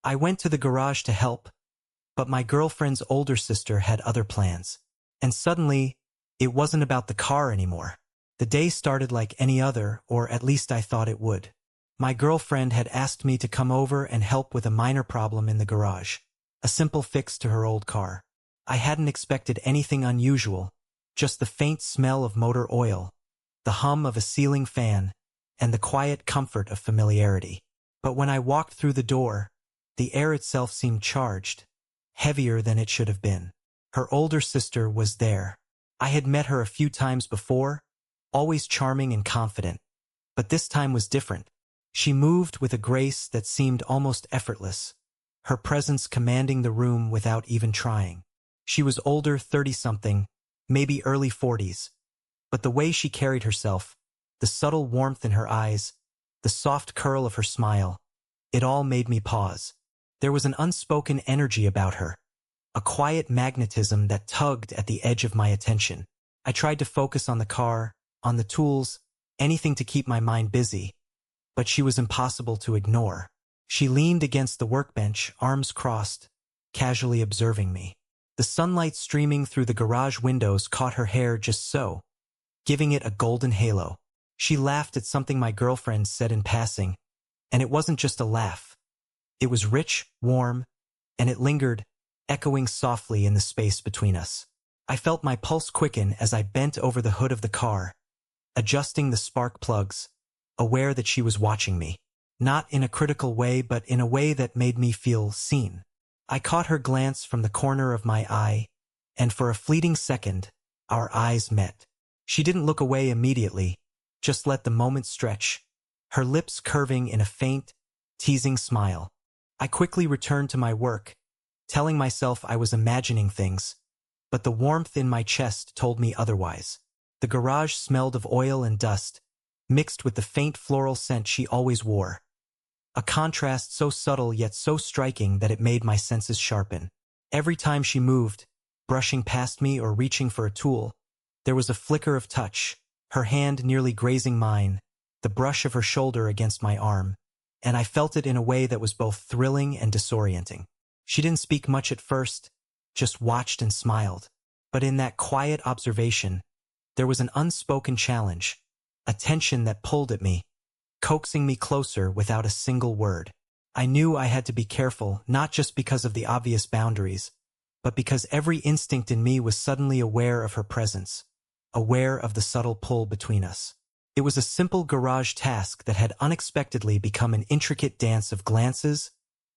I went to the garage to help, but my girlfriend's older sister had other plans. And suddenly, it wasn't about the car anymore. The day started like any other, or at least I thought it would. My girlfriend had asked me to come over and help with a minor problem in the garage, a simple fix to her old car. I hadn't expected anything unusual, just the faint smell of motor oil, the hum of a ceiling fan, and the quiet comfort of familiarity. But when I walked through the door, the air itself seemed charged, heavier than it should have been. Her older sister was there. I had met her a few times before, always charming and confident. But this time was different. She moved with a grace that seemed almost effortless, her presence commanding the room without even trying. She was older, 30-something, maybe early 40s. But the way she carried herself, the subtle warmth in her eyes, the soft curl of her smile, it all made me pause. There was an unspoken energy about her, a quiet magnetism that tugged at the edge of my attention. I tried to focus on the car, on the tools, anything to keep my mind busy, but she was impossible to ignore. She leaned against the workbench, arms crossed, casually observing me. The sunlight streaming through the garage windows caught her hair just so, giving it a golden halo. She laughed at something my girlfriend said in passing, and it wasn't just a laugh. It was rich, warm, and it lingered, echoing softly in the space between us. I felt my pulse quicken as I bent over the hood of the car, adjusting the spark plugs, aware that she was watching me. Not in a critical way, but in a way that made me feel seen. I caught her glance from the corner of my eye, and for a fleeting second, our eyes met. She didn't look away immediately, just let the moment stretch, her lips curving in a faint, teasing smile. I quickly returned to my work, telling myself I was imagining things, but the warmth in my chest told me otherwise. The garage smelled of oil and dust, mixed with the faint floral scent she always wore. A contrast so subtle yet so striking that it made my senses sharpen. Every time she moved, brushing past me or reaching for a tool, there was a flicker of touch, her hand nearly grazing mine, the brush of her shoulder against my arm, and I felt it in a way that was both thrilling and disorienting. She didn't speak much at first, just watched and smiled. But in that quiet observation, there was an unspoken challenge, a tension that pulled at me, coaxing me closer without a single word. I knew I had to be careful, not just because of the obvious boundaries, but because every instinct in me was suddenly aware of her presence, aware of the subtle pull between us. It was a simple garage task that had unexpectedly become an intricate dance of glances,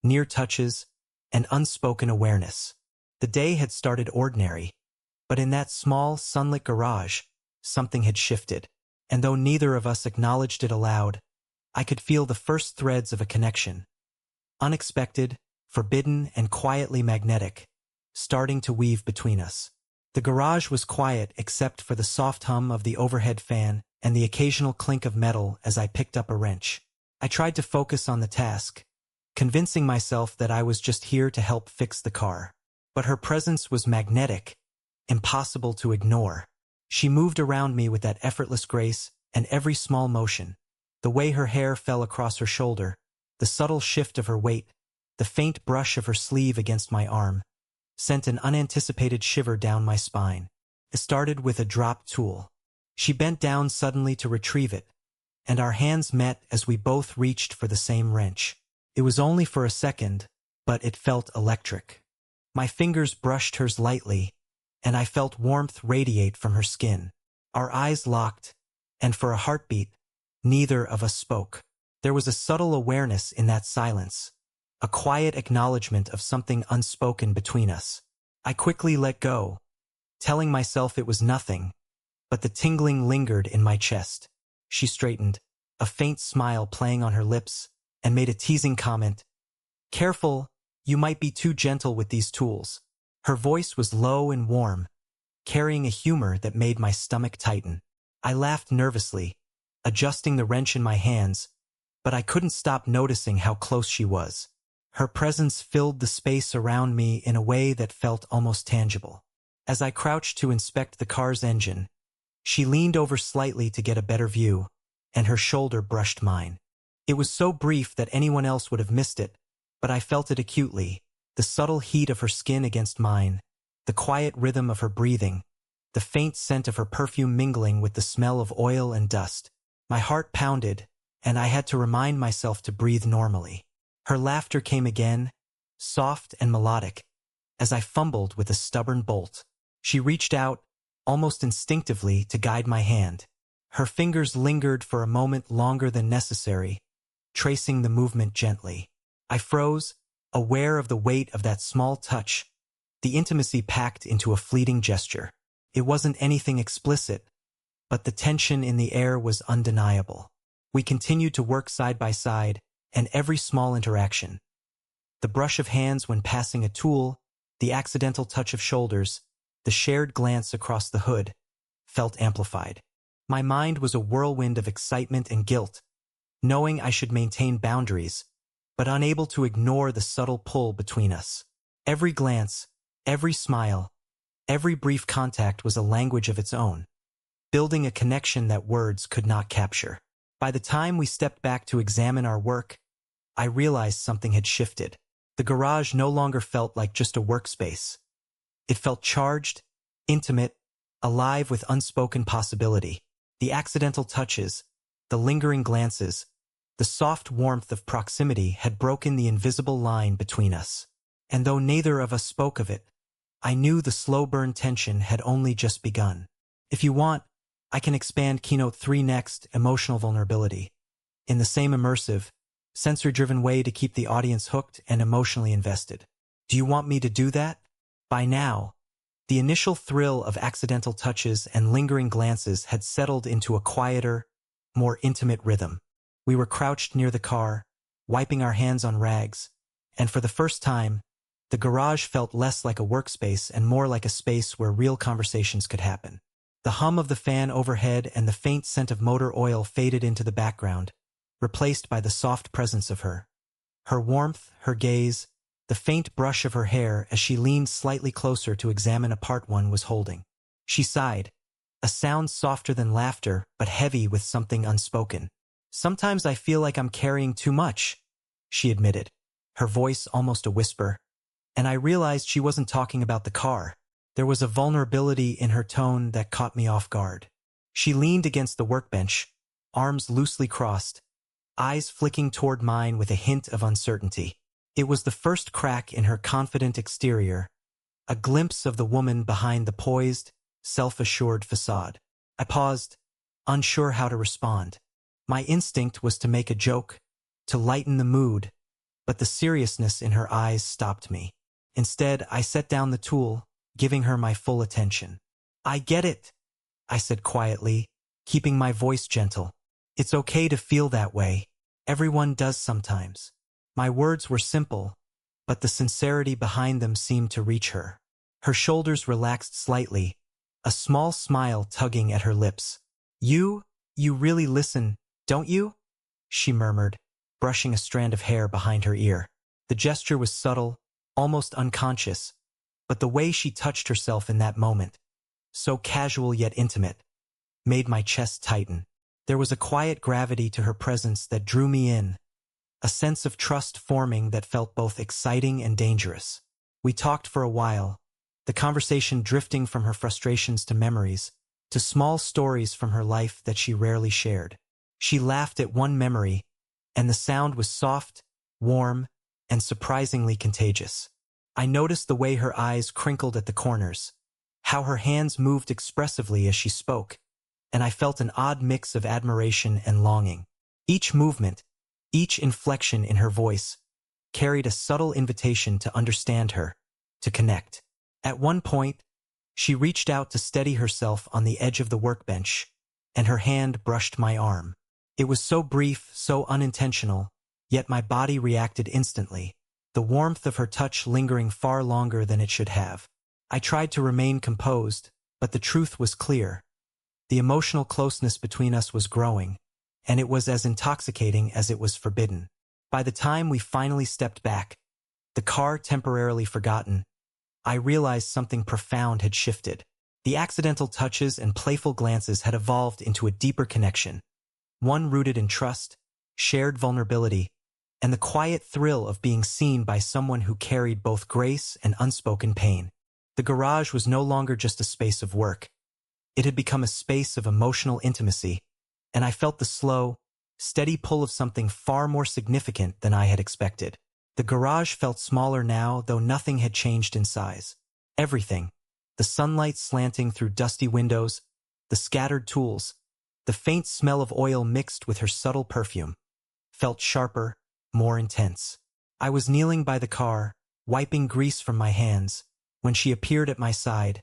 near touches, and unspoken awareness. The day had started ordinary, but in that small, sunlit garage, something had shifted. And though neither of us acknowledged it aloud, I could feel the first threads of a connection. Unexpected, forbidden, and quietly magnetic, starting to weave between us. The garage was quiet except for the soft hum of the overhead fan and the occasional clink of metal as I picked up a wrench. I tried to focus on the task, convincing myself that I was just here to help fix the car. But her presence was magnetic, impossible to ignore. She moved around me with that effortless grace, and every small motion, the way her hair fell across her shoulder, the subtle shift of her weight, the faint brush of her sleeve against my arm, sent an unanticipated shiver down my spine. It started with a dropped tool. She bent down suddenly to retrieve it, and our hands met as we both reached for the same wrench. It was only for a second, but it felt electric. My fingers brushed hers lightly, and I felt warmth radiate from her skin. Our eyes locked, and for a heartbeat, neither of us spoke. There was a subtle awareness in that silence, a quiet acknowledgement of something unspoken between us. I quickly let go, telling myself it was nothing, but the tingling lingered in my chest. She straightened, a faint smile playing on her lips, and made a teasing comment. "Careful, you might be too gentle with these tools." Her voice was low and warm, carrying a humor that made my stomach tighten. I laughed nervously, adjusting the wrench in my hands, but I couldn't stop noticing how close she was. Her presence filled the space around me in a way that felt almost tangible. As I crouched to inspect the car's engine, she leaned over slightly to get a better view, and her shoulder brushed mine. It was so brief that anyone else would have missed it, but I felt it acutely. The subtle heat of her skin against mine, the quiet rhythm of her breathing, the faint scent of her perfume mingling with the smell of oil and dust. My heart pounded, and I had to remind myself to breathe normally. Her laughter came again, soft and melodic, as I fumbled with a stubborn bolt. She reached out, almost instinctively, to guide my hand. Her fingers lingered for a moment longer than necessary, tracing the movement gently. I froze, aware of the weight of that small touch, the intimacy packed into a fleeting gesture. It wasn't anything explicit, but the tension in the air was undeniable. We continued to work side by side, and every small interaction, the brush of hands when passing a tool, the accidental touch of shoulders, the shared glance across the hood, felt amplified. My mind was a whirlwind of excitement and guilt, knowing I should maintain boundaries, but unable to ignore the subtle pull between us. Every glance, every smile, every brief contact was a language of its own, building a connection that words could not capture. By the time we stepped back to examine our work, I realized something had shifted. The garage no longer felt like just a workspace. It felt charged, intimate, alive with unspoken possibility. The accidental touches, the lingering glances, the soft warmth of proximity had broken the invisible line between us. And though neither of us spoke of it, I knew the slow-burn tension had only just begun. If you want, I can expand Keynote 3 next, emotional vulnerability, in the same immersive, sensor-driven way to keep the audience hooked and emotionally invested. Do you want me to do that? By now, the initial thrill of accidental touches and lingering glances had settled into a quieter, more intimate rhythm. We were crouched near the car, wiping our hands on rags, and for the first time, the garage felt less like a workspace and more like a space where real conversations could happen. The hum of the fan overhead and the faint scent of motor oil faded into the background, replaced by the soft presence of her. Her warmth, her gaze, the faint brush of her hair as she leaned slightly closer to examine a part one was holding. She sighed, a sound softer than laughter but heavy with something unspoken. Sometimes I feel like I'm carrying too much, she admitted, her voice almost a whisper, and I realized she wasn't talking about the car. There was a vulnerability in her tone that caught me off guard. She leaned against the workbench, arms loosely crossed, eyes flicking toward mine with a hint of uncertainty. It was the first crack in her confident exterior, a glimpse of the woman behind the poised, self-assured facade. I paused, unsure how to respond. My instinct was to make a joke, to lighten the mood, but the seriousness in her eyes stopped me. Instead, I set down the tool, giving her my full attention. I get it, I said quietly, keeping my voice gentle. It's okay to feel that way. Everyone does sometimes. My words were simple, but the sincerity behind them seemed to reach her. Her shoulders relaxed slightly, a small smile tugging at her lips. You really listen, don't you? She murmured, brushing a strand of hair behind her ear. The gesture was subtle, almost unconscious, but the way she touched herself in that moment, so casual yet intimate, made my chest tighten. There was a quiet gravity to her presence that drew me in, a sense of trust forming that felt both exciting and dangerous. We talked for a while, the conversation drifting from her frustrations to memories, to small stories from her life that she rarely shared. She laughed at one memory, and the sound was soft, warm, and surprisingly contagious. I noticed the way her eyes crinkled at the corners, how her hands moved expressively as she spoke, and I felt an odd mix of admiration and longing. Each movement, each inflection in her voice, carried a subtle invitation to understand her, to connect. At one point, she reached out to steady herself on the edge of the workbench, and her hand brushed my arm. It was so brief, so unintentional, yet my body reacted instantly, the warmth of her touch lingering far longer than it should have. I tried to remain composed, but the truth was clear. The emotional closeness between us was growing, and it was as intoxicating as it was forbidden. By the time we finally stepped back, the car temporarily forgotten, I realized something profound had shifted. The accidental touches and playful glances had evolved into a deeper connection, one rooted in trust, shared vulnerability, and the quiet thrill of being seen by someone who carried both grace and unspoken pain. The garage was no longer just a space of work. It had become a space of emotional intimacy, and I felt the slow, steady pull of something far more significant than I had expected. The garage felt smaller now, though nothing had changed in size. Everything, the sunlight slanting through dusty windows, the scattered tools, the faint smell of oil mixed with her subtle perfume, felt sharper, more intense. I was kneeling by the car, wiping grease from my hands, when she appeared at my side,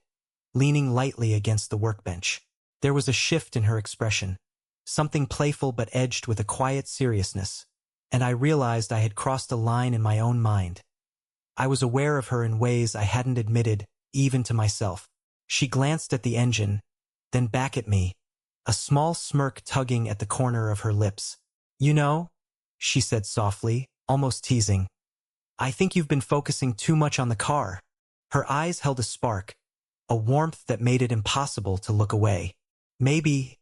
leaning lightly against the workbench. There was a shift in her expression, something playful but edged with a quiet seriousness, and I realized I had crossed a line in my own mind. I was aware of her in ways I hadn't admitted, even to myself. She glanced at the engine, then back at me, a small smirk tugging at the corner of her lips. "You know," she said softly, almost teasing, "I think you've been focusing too much on the car." Her eyes held a spark, a warmth that made it impossible to look away. "Maybe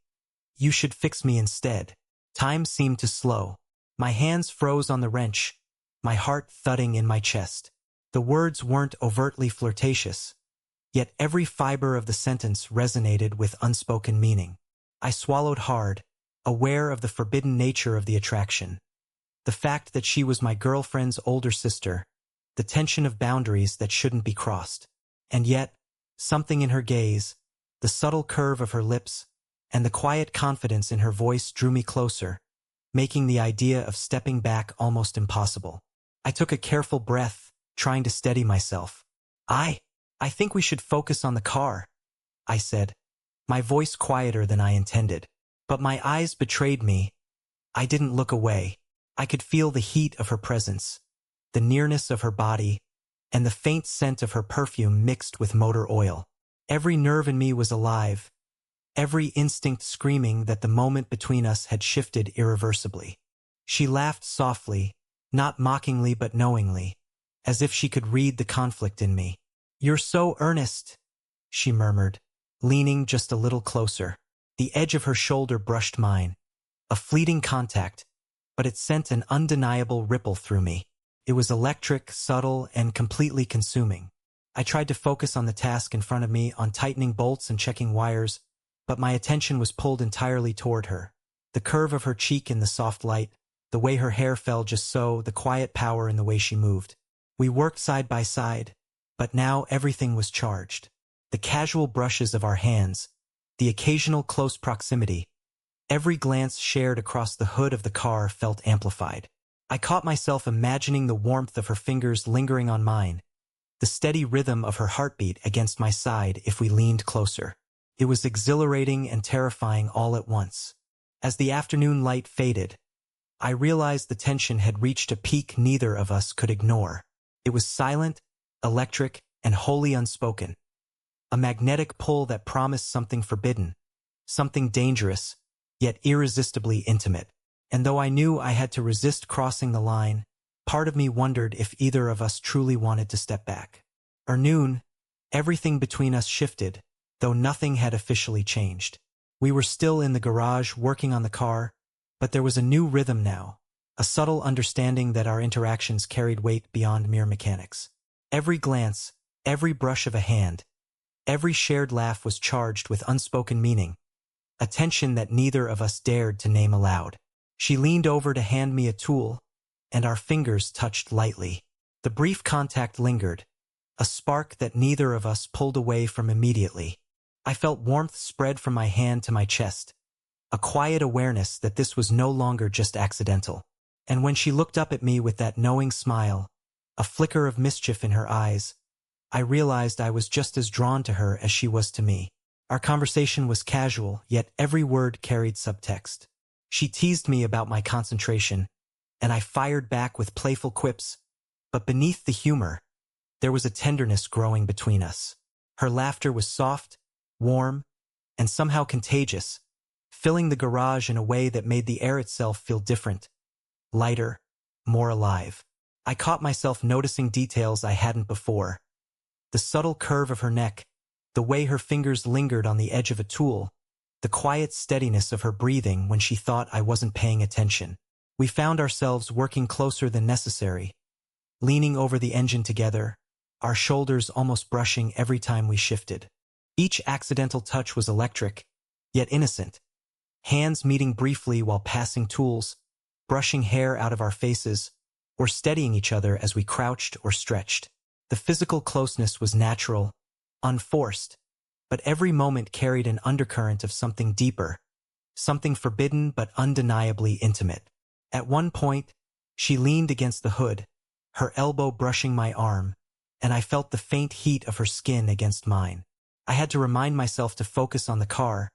you should fix me instead." Time seemed to slow. My hands froze on the wrench, my heart thudding in my chest. The words weren't overtly flirtatious, yet every fiber of the sentence resonated with unspoken meaning. I swallowed hard, aware of the forbidden nature of the attraction. The fact that she was my girlfriend's older sister, the tension of boundaries that shouldn't be crossed. And yet, something in her gaze, the subtle curve of her lips, and the quiet confidence in her voice drew me closer, making the idea of stepping back almost impossible. I took a careful breath, trying to steady myself. I think we should focus on the car," I said, my voice quieter than I intended. But my eyes betrayed me. I didn't look away. I could feel the heat of her presence, the nearness of her body, and the faint scent of her perfume mixed with motor oil. Every nerve in me was alive, every instinct screaming that the moment between us had shifted irreversibly. She laughed softly, not mockingly but knowingly, as if she could read the conflict in me. "You're so earnest," she murmured, leaning just a little closer. The edge of her shoulder brushed mine, a fleeting contact, but it sent an undeniable ripple through me. It was electric, subtle, and completely consuming. I tried to focus on the task in front of me, on tightening bolts and checking wires, but my attention was pulled entirely toward her. The curve of her cheek in the soft light, the way her hair fell just so, the quiet power in the way she moved. We worked side by side, but now everything was charged. The casual brushes of our hands, the occasional close proximity, every glance shared across the hood of the car felt amplified. I caught myself imagining the warmth of her fingers lingering on mine, the steady rhythm of her heartbeat against my side if we leaned closer. It was exhilarating and terrifying all at once. As the afternoon light faded, I realized the tension had reached a peak neither of us could ignore. It was silent, electric, and wholly unspoken. A magnetic pull that promised something forbidden, something dangerous, yet irresistibly intimate. And though I knew I had to resist crossing the line, part of me wondered if either of us truly wanted to step back. At noon, everything between us shifted, though nothing had officially changed. We were still in the garage working on the car, but there was a new rhythm now, a subtle understanding that our interactions carried weight beyond mere mechanics. Every glance, every brush of a hand, every shared laugh was charged with unspoken meaning, a tension that neither of us dared to name aloud. She leaned over to hand me a tool, and our fingers touched lightly. The brief contact lingered, a spark that neither of us pulled away from immediately. I felt warmth spread from my hand to my chest, a quiet awareness that this was no longer just accidental. And when she looked up at me with that knowing smile, a flicker of mischief in her eyes, I realized I was just as drawn to her as she was to me. Our conversation was casual, yet every word carried subtext. She teased me about my concentration, and I fired back with playful quips, but beneath the humor, there was a tenderness growing between us. Her laughter was soft, warm, and somehow contagious, filling the garage in a way that made the air itself feel different, lighter, more alive. I caught myself noticing details I hadn't before. The subtle curve of her neck, the way her fingers lingered on the edge of a tool, the quiet steadiness of her breathing when she thought I wasn't paying attention. We found ourselves working closer than necessary, leaning over the engine together, our shoulders almost brushing every time we shifted. Each accidental touch was electric, yet innocent. Hands meeting briefly while passing tools, brushing hair out of our faces, or steadying each other as we crouched or stretched. The physical closeness was natural, unforced, but every moment carried an undercurrent of something deeper, something forbidden but undeniably intimate. At one point, she leaned against the hood, her elbow brushing my arm, and I felt the faint heat of her skin against mine. I had to remind myself to focus on the car,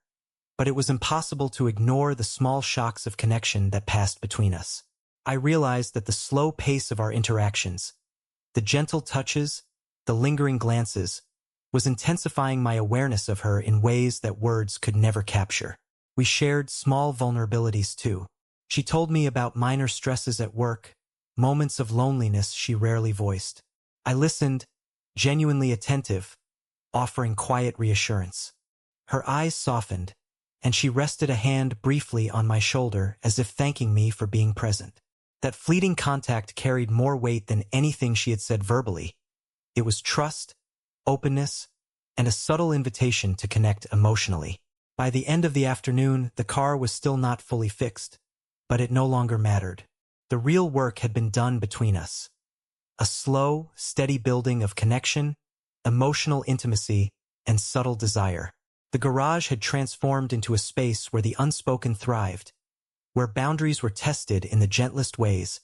but it was impossible to ignore the small shocks of connection that passed between us. I realized that the slow pace of our interactions, the gentle touches, the lingering glances, was intensifying my awareness of her in ways that words could never capture. We shared small vulnerabilities too. She told me about minor stresses at work, moments of loneliness she rarely voiced. I listened, genuinely attentive, offering quiet reassurance. Her eyes softened, and she rested a hand briefly on my shoulder as if thanking me for being present. That fleeting contact carried more weight than anything she had said verbally. It was trust, openness, and a subtle invitation to connect emotionally. By the end of the afternoon, the car was still not fully fixed, but it no longer mattered. The real work had been done between us. A slow, steady building of connection, emotional intimacy, and subtle desire. The garage had transformed into a space where the unspoken thrived, where boundaries were tested in the gentlest ways,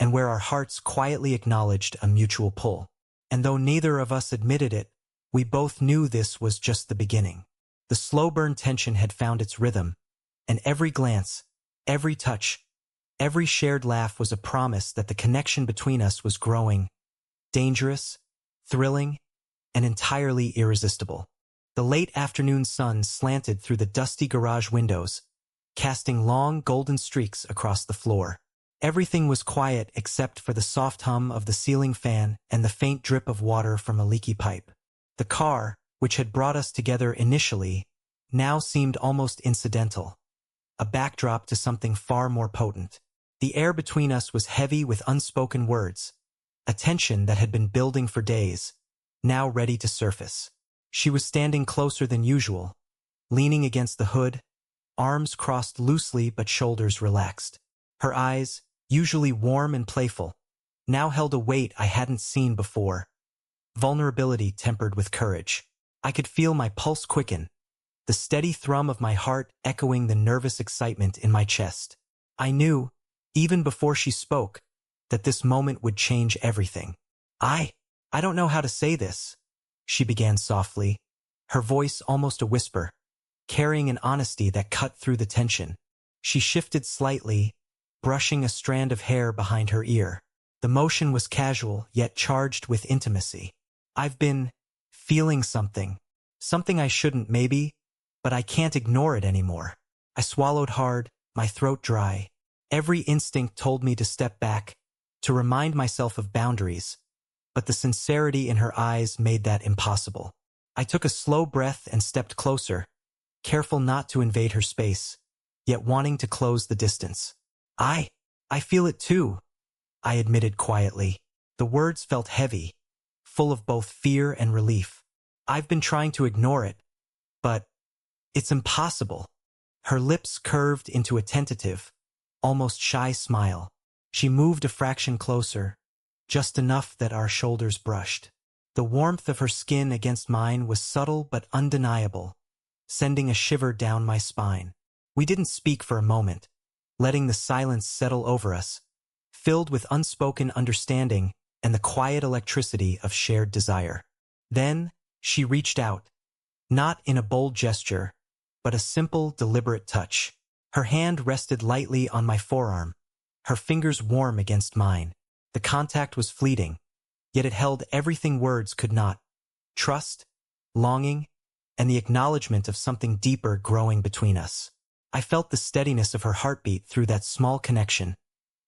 and where our hearts quietly acknowledged a mutual pull. And though neither of us admitted it, we both knew this was just the beginning. The slow-burn tension had found its rhythm, and every glance, every touch, every shared laugh was a promise that the connection between us was growing, dangerous, thrilling, and entirely irresistible. The late afternoon sun slanted through the dusty garage windows, casting long golden streaks across the floor. Everything was quiet except for the soft hum of the ceiling fan and the faint drip of water from a leaky pipe. The car, which had brought us together initially, now seemed almost incidental, a backdrop to something far more potent. The air between us was heavy with unspoken words, a tension that had been building for days, now ready to surface. She was standing closer than usual, leaning against the hood, arms crossed loosely but shoulders relaxed. Her eyes, usually warm and playful, now held a weight I hadn't seen before, vulnerability tempered with courage. I could feel my pulse quicken, the steady thrum of my heart echoing the nervous excitement in my chest. I knew, even before she spoke, that this moment would change everything. I don't know how to say this, she began softly, her voice almost a whisper, carrying an honesty that cut through the tension. She shifted slightly, brushing a strand of hair behind her ear. The motion was casual, yet charged with intimacy. I've been feeling something I shouldn't maybe, but I can't ignore it anymore. I swallowed hard, my throat dry. Every instinct told me to step back, to remind myself of boundaries, but the sincerity in her eyes made that impossible. I took a slow breath and stepped closer, careful not to invade her space, yet wanting to close the distance. I feel it too, I admitted quietly. The words felt heavy, full of both fear and relief. I've been trying to ignore it, but it's impossible. Her lips curved into a tentative, almost shy smile. She moved a fraction closer, just enough that our shoulders brushed. The warmth of her skin against mine was subtle but undeniable, sending a shiver down my spine. We didn't speak for a moment, letting the silence settle over us, filled with unspoken understanding and the quiet electricity of shared desire. Then, she reached out, not in a bold gesture, but a simple, deliberate touch. Her hand rested lightly on my forearm, her fingers warm against mine. The contact was fleeting, yet it held everything words could not: trust, longing, and the acknowledgement of something deeper growing between us. I felt the steadiness of her heartbeat through that small connection,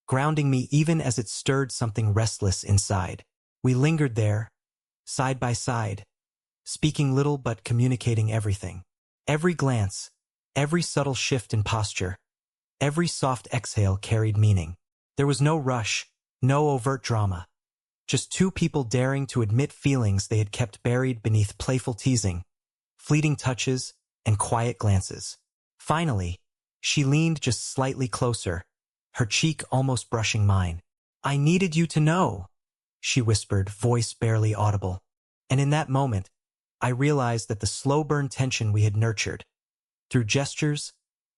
grounding me even as it stirred something restless inside. We lingered there, side by side, speaking little but communicating everything. Every glance, every subtle shift in posture, Every soft exhale carried meaning. There was no rush, no overt drama. Just two people daring to admit feelings they had kept buried beneath playful teasing, fleeting touches, and quiet glances. Finally, she leaned just slightly closer, her cheek almost brushing mine. "I needed you to know," she whispered, voice barely audible. And in that moment, I realized that the slow-burn tension we had nurtured, through gestures,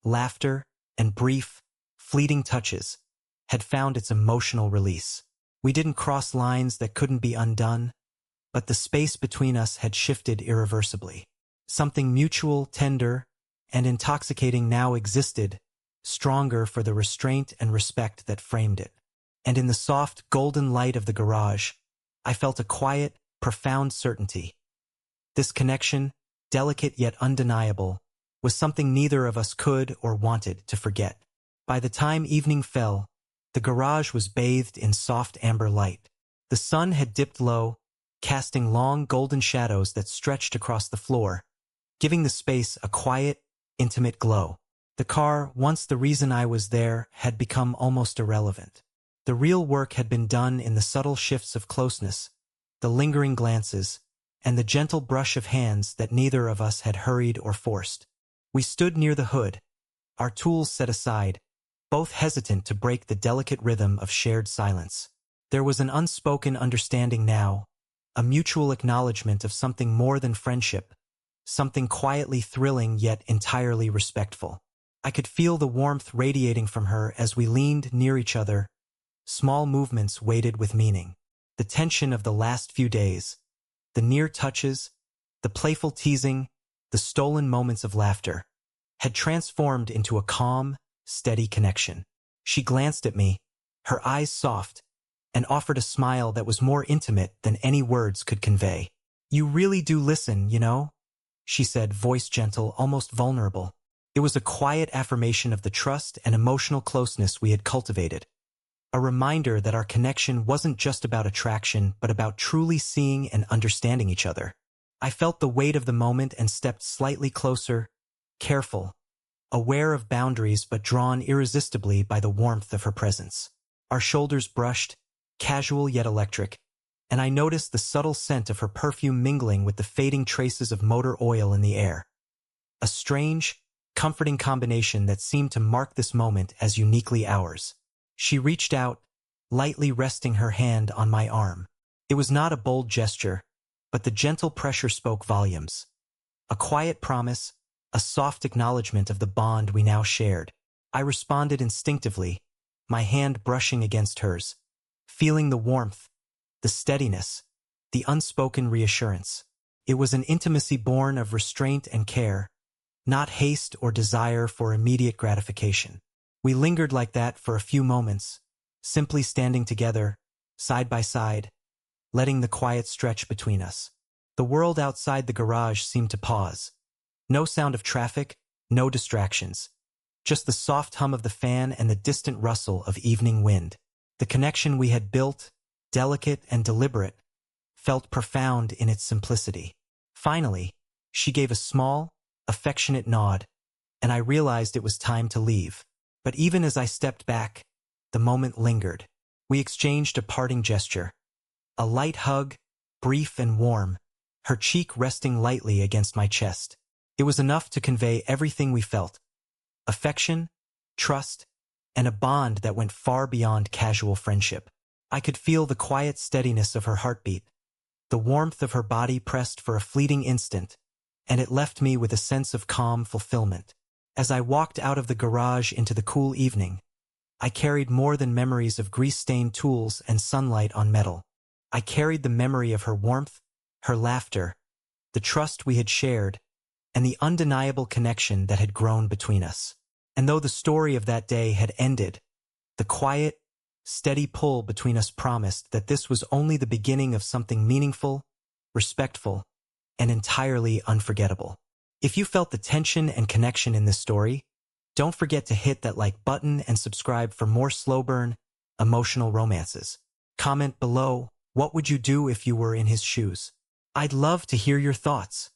laughter, and brief, fleeting touches, had found its emotional release. We didn't cross lines that couldn't be undone, but the space between us had shifted irreversibly. Something mutual, tender, and intoxicating now existed, stronger for the restraint and respect that framed it. And in the soft, golden light of the garage, I felt a quiet, profound certainty. This connection, delicate yet undeniable, was something neither of us could or wanted to forget. By the time evening fell, the garage was bathed in soft amber light. The sun had dipped low, casting long golden shadows that stretched across the floor, giving the space a quiet, intimate glow. The car, once the reason I was there, had become almost irrelevant. The real work had been done in the subtle shifts of closeness, the lingering glances, and the gentle brush of hands that neither of us had hurried or forced. We stood near the hood, our tools set aside, both hesitant to break the delicate rhythm of shared silence. There was an unspoken understanding now, a mutual acknowledgement of something more than friendship, something quietly thrilling yet entirely respectful. I could feel the warmth radiating from her as we leaned near each other, small movements weighted with meaning. The tension of the last few days, the near touches, the playful teasing, the stolen moments of laughter, had transformed into a calm, steady connection. She glanced at me, her eyes soft, and offered a smile that was more intimate than any words could convey. "You really do listen, you know?" she said, voice gentle, almost vulnerable. It was a quiet affirmation of the trust and emotional closeness we had cultivated. A reminder that our connection wasn't just about attraction, but about truly seeing and understanding each other. I felt the weight of the moment and stepped slightly closer, careful, aware of boundaries but drawn irresistibly by the warmth of her presence. Our shoulders brushed, casual yet electric, and I noticed the subtle scent of her perfume mingling with the fading traces of motor oil in the air. A strange, comforting combination that seemed to mark this moment as uniquely ours. She reached out, lightly resting her hand on my arm. It was not a bold gesture, but the gentle pressure spoke volumes. A quiet promise, a soft acknowledgement of the bond we now shared. I responded instinctively, my hand brushing against hers, feeling the warmth, the steadiness, the unspoken reassurance. It was an intimacy born of restraint and care, not haste or desire for immediate gratification. We lingered like that for a few moments, simply standing together, side by side, letting the quiet stretch between us. The world outside the garage seemed to pause. No sound of traffic, no distractions. Just the soft hum of the fan and the distant rustle of evening wind. The connection we had built, delicate and deliberate, felt profound in its simplicity. Finally, she gave a small, affectionate nod, and I realized it was time to leave. But even as I stepped back, the moment lingered. We exchanged a parting gesture. A light hug, brief and warm, her cheek resting lightly against my chest. It was enough to convey everything we felt. Affection, trust, and a bond that went far beyond casual friendship. I could feel the quiet steadiness of her heartbeat, the warmth of her body pressed for a fleeting instant, and it left me with a sense of calm fulfillment. As I walked out of the garage into the cool evening, I carried more than memories of grease-stained tools and sunlight on metal. I carried the memory of her warmth, her laughter, the trust we had shared, and the undeniable connection that had grown between us. And though the story of that day had ended, the quiet, steady pull between us promised that this was only the beginning of something meaningful, respectful, and entirely unforgettable. If you felt the tension and connection in this story, don't forget to hit that like button and subscribe for more slow burn, emotional romances. Comment below, what would you do if you were in his shoes? I'd love to hear your thoughts.